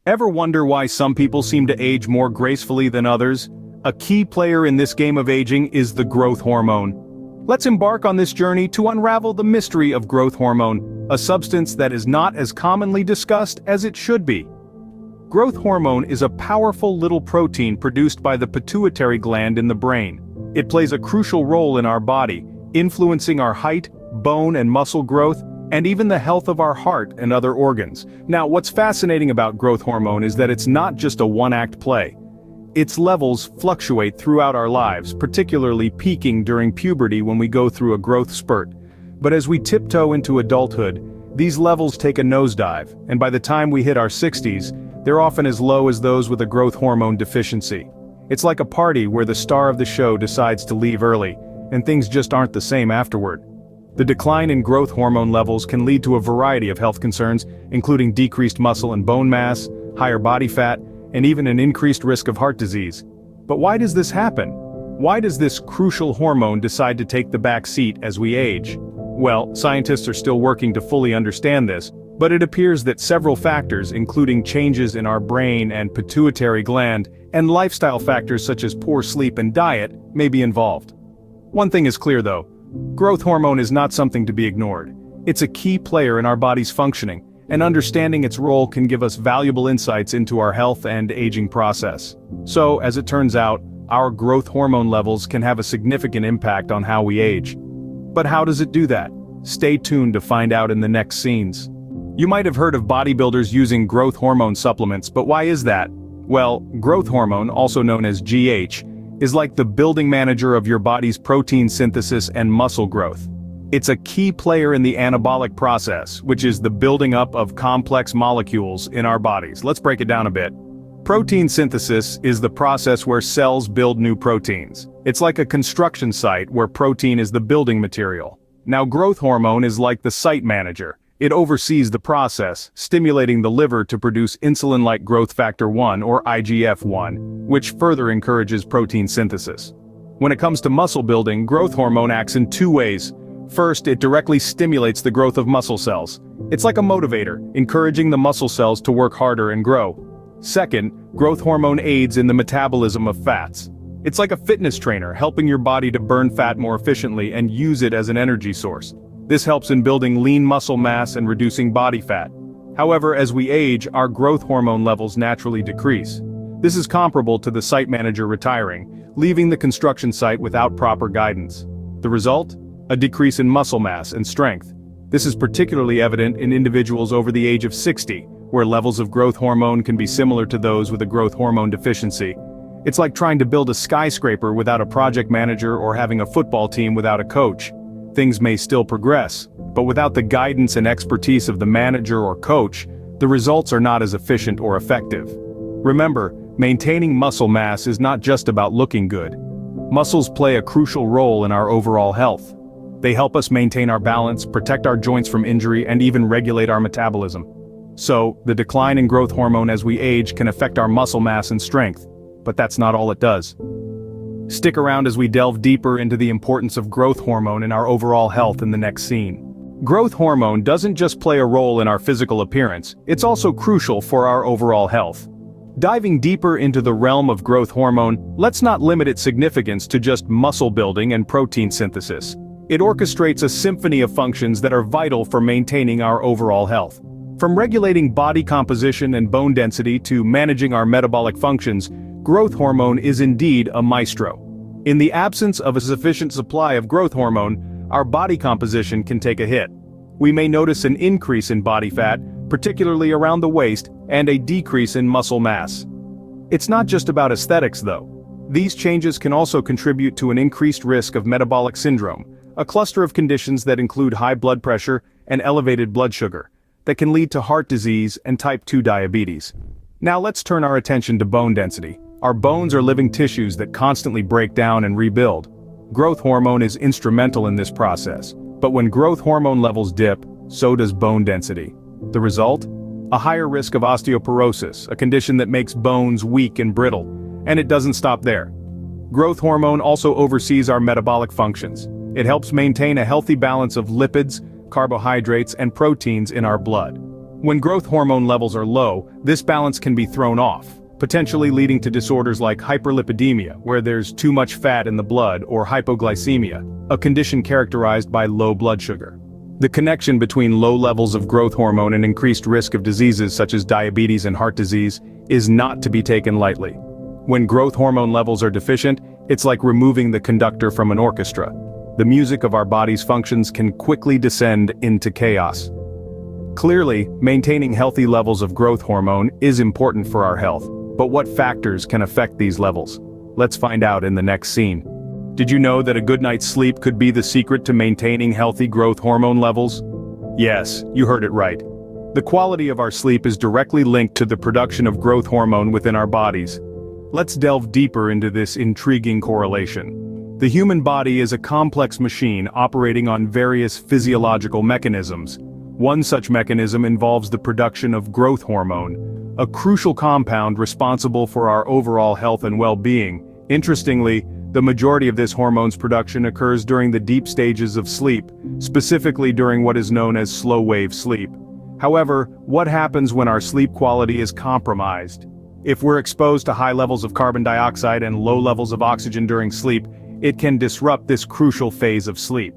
Ever wonder why some people seem to age more gracefully than others? A key player in this game of aging is the growth hormone. Let's embark on this journey to unravel the mystery of growth hormone, a substance that is not as commonly discussed as it should be. Growth hormone is a powerful little protein produced by the pituitary gland in the brain. It plays a crucial role in our body, influencing our height, bone and muscle growth, and even the health of our heart and other organs. Now, what's fascinating about growth hormone is that it's not just a one-act play. Its levels fluctuate throughout our lives, particularly peaking during puberty when we go through a growth spurt. But as we tiptoe into adulthood, these levels take a nosedive, and by the time we hit our 60s, they're often as low as those with a growth hormone deficiency. It's like a party where the star of the show decides to leave early, and things just aren't the same afterward. The decline in growth hormone levels can lead to a variety of health concerns, including decreased muscle and bone mass, higher body fat, and even an increased risk of heart disease. But why does this happen? Why does this crucial hormone decide to take the back seat as we age? Well, scientists are still working to fully understand this, but it appears that several factors, including changes in our brain and pituitary gland, and lifestyle factors such as poor sleep and diet, may be involved. One thing is clear though. Growth hormone is not something to be ignored. It's a key player in our body's functioning, and understanding its role can give us valuable insights into our health and aging process. So, as it turns out, our growth hormone levels can have a significant impact on how we age. But how does it do that? Stay tuned to find out in the next scenes. You might have heard of bodybuilders using growth hormone supplements, but why is that? Well, growth hormone, also known as GH, is like the building manager of your body's protein synthesis and muscle growth. It's a key player in the anabolic process, which is the building up of complex molecules in our bodies. Let's break it down a bit. Protein synthesis is the process where cells build new proteins. It's like a construction site where protein is the building material. Now, growth hormone is like the site manager. It oversees the process, stimulating the liver to produce insulin-like growth factor 1 or IGF-1, which further encourages protein synthesis. When it comes to muscle building, growth hormone acts in two ways. First, it directly stimulates the growth of muscle cells. It's like a motivator, encouraging the muscle cells to work harder and grow. Second, growth hormone aids in the metabolism of fats. It's like a fitness trainer, helping your body to burn fat more efficiently and use it as an energy source. This helps in building lean muscle mass and reducing body fat. However, as we age, our growth hormone levels naturally decrease. This is comparable to the site manager retiring, leaving the construction site without proper guidance. The result? A decrease in muscle mass and strength. This is particularly evident in individuals over the age of 60, where levels of growth hormone can be similar to those with a growth hormone deficiency. It's like trying to build a skyscraper without a project manager or having a football team without a coach. Things may still progress, but without the guidance and expertise of the manager or coach, the results are not as efficient or effective. Remember, maintaining muscle mass is not just about looking good. Muscles play a crucial role in our overall health. They help us maintain our balance, protect our joints from injury, and even regulate our metabolism. So, the decline in growth hormone as we age can affect our muscle mass and strength, but that's not all it does. Stick around as we delve deeper into the importance of growth hormone in our overall health in the next scene. Growth hormone doesn't just play a role in our physical appearance, it's also crucial for our overall health. Diving deeper into the realm of growth hormone, let's not limit its significance to just muscle building and protein synthesis. It orchestrates a symphony of functions that are vital for maintaining our overall health. From regulating body composition and bone density to managing our metabolic functions, growth hormone is indeed a maestro. In the absence of a sufficient supply of growth hormone, our body composition can take a hit. We may notice an increase in body fat, particularly around the waist, and a decrease in muscle mass. It's not just about aesthetics though. These changes can also contribute to an increased risk of metabolic syndrome, a cluster of conditions that include high blood pressure and elevated blood sugar, that can lead to heart disease and type 2 diabetes. Now let's turn our attention to bone density. Our bones are living tissues that constantly break down and rebuild. Growth hormone is instrumental in this process, but when growth hormone levels dip, so does bone density. The result? A higher risk of osteoporosis, a condition that makes bones weak and brittle. And it doesn't stop there. Growth hormone also oversees our metabolic functions. It helps maintain a healthy balance of lipids, carbohydrates, and proteins in our blood. When growth hormone levels are low, this balance can be thrown off, potentially leading to disorders like hyperlipidemia, where there's too much fat in the blood, or hypoglycemia, a condition characterized by low blood sugar. The connection between low levels of growth hormone and increased risk of diseases such as diabetes and heart disease is not to be taken lightly. When growth hormone levels are deficient, it's like removing the conductor from an orchestra. The music of our body's functions can quickly descend into chaos. Clearly, maintaining healthy levels of growth hormone is important for our health, but what factors can affect these levels? Let's find out in the next scene. Did you know that a good night's sleep could be the secret to maintaining healthy growth hormone levels? Yes, you heard it right. The quality of our sleep is directly linked to the production of growth hormone within our bodies. Let's delve deeper into this intriguing correlation. The human body is a complex machine operating on various physiological mechanisms. One such mechanism involves the production of growth hormone, a crucial compound responsible for our overall health and well-being. Interestingly, the majority of this hormone's production occurs during the deep stages of sleep, specifically during what is known as slow-wave sleep. However, what happens when our sleep quality is compromised? If we're exposed to high levels of carbon dioxide and low levels of oxygen during sleep, it can disrupt this crucial phase of sleep.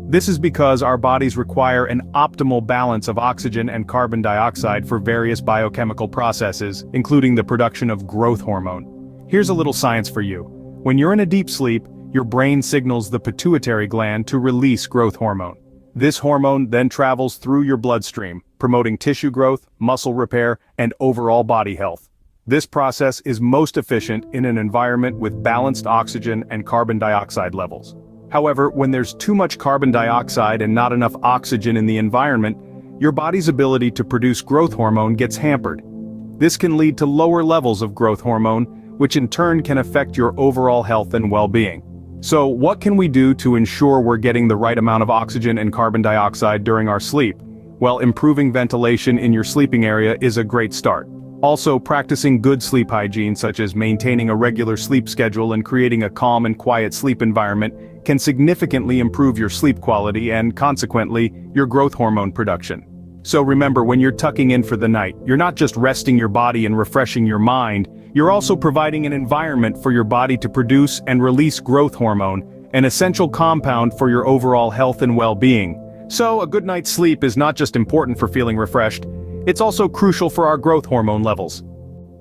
This is because our bodies require an optimal balance of oxygen and carbon dioxide for various biochemical processes, including the production of growth hormone. Here's a little science for you. When you're in a deep sleep, your brain signals the pituitary gland to release growth hormone. This hormone then travels through your bloodstream, promoting tissue growth, muscle repair, and overall body health. This process is most efficient in an environment with balanced oxygen and carbon dioxide levels. However, when there's too much carbon dioxide and not enough oxygen in the environment, your body's ability to produce growth hormone gets hampered. This can lead to lower levels of growth hormone, which in turn can affect your overall health and well-being. So, what can we do to ensure we're getting the right amount of oxygen and carbon dioxide during our sleep? Well, improving ventilation in your sleeping area is a great start. Also, practicing good sleep hygiene, such as maintaining a regular sleep schedule and creating a calm and quiet sleep environment, can significantly improve your sleep quality and, consequently, your growth hormone production. So remember, when you're tucking in for the night, you're not just resting your body and refreshing your mind, you're also providing an environment for your body to produce and release growth hormone, an essential compound for your overall health and well-being. So, a good night's sleep is not just important for feeling refreshed, it's also crucial for our growth hormone levels.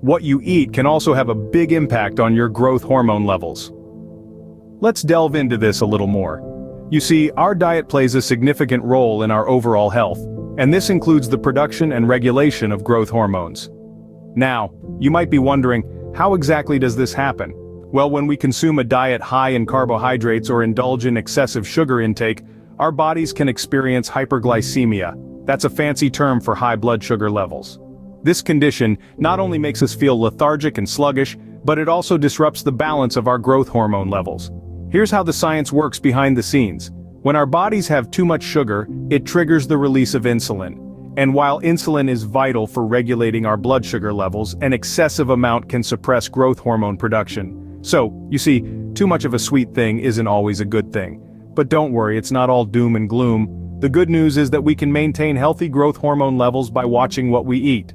What you eat can also have a big impact on your growth hormone levels. Let's delve into this a little more. You see, our diet plays a significant role in our overall health, and this includes the production and regulation of growth hormones. Now, you might be wondering, how exactly does this happen? Well, when we consume a diet high in carbohydrates or indulge in excessive sugar intake, our bodies can experience hyperglycemia. That's a fancy term for high blood sugar levels. This condition not only makes us feel lethargic and sluggish, but it also disrupts the balance of our growth hormone levels. Here's how the science works behind the scenes. When our bodies have too much sugar, it triggers the release of insulin. And while insulin is vital for regulating our blood sugar levels, an excessive amount can suppress growth hormone production. So, you see, too much of a sweet thing isn't always a good thing. But don't worry, it's not all doom and gloom. The good news is that we can maintain healthy growth hormone levels by watching what we eat.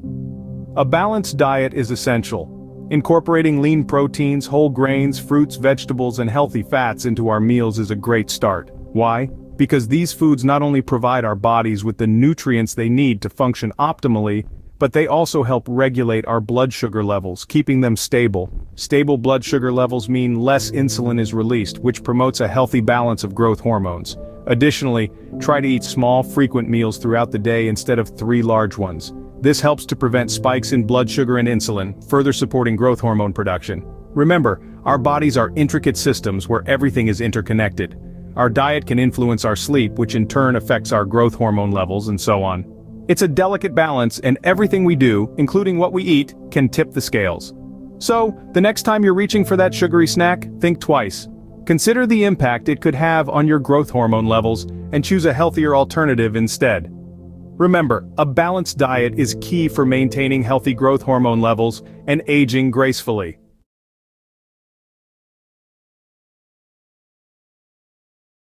A balanced diet is essential. Incorporating lean proteins, whole grains, fruits, vegetables, and healthy fats into our meals is a great start. Why? Because these foods not only provide our bodies with the nutrients they need to function optimally, but they also help regulate our blood sugar levels, keeping them stable. Stable blood sugar levels mean less insulin is released, which promotes a healthy balance of growth hormones. Additionally, try to eat small, frequent meals throughout the day instead of 3 large ones. This helps to prevent spikes in blood sugar and insulin, further supporting growth hormone production. Remember, our bodies are intricate systems where everything is interconnected. Our diet can influence our sleep, which in turn affects our growth hormone levels, and so on. It's a delicate balance, and everything we do, including what we eat, can tip the scales. So, the next time you're reaching for that sugary snack, think twice. Consider the impact it could have on your growth hormone levels, and choose a healthier alternative instead. Remember, a balanced diet is key for maintaining healthy growth hormone levels and aging gracefully.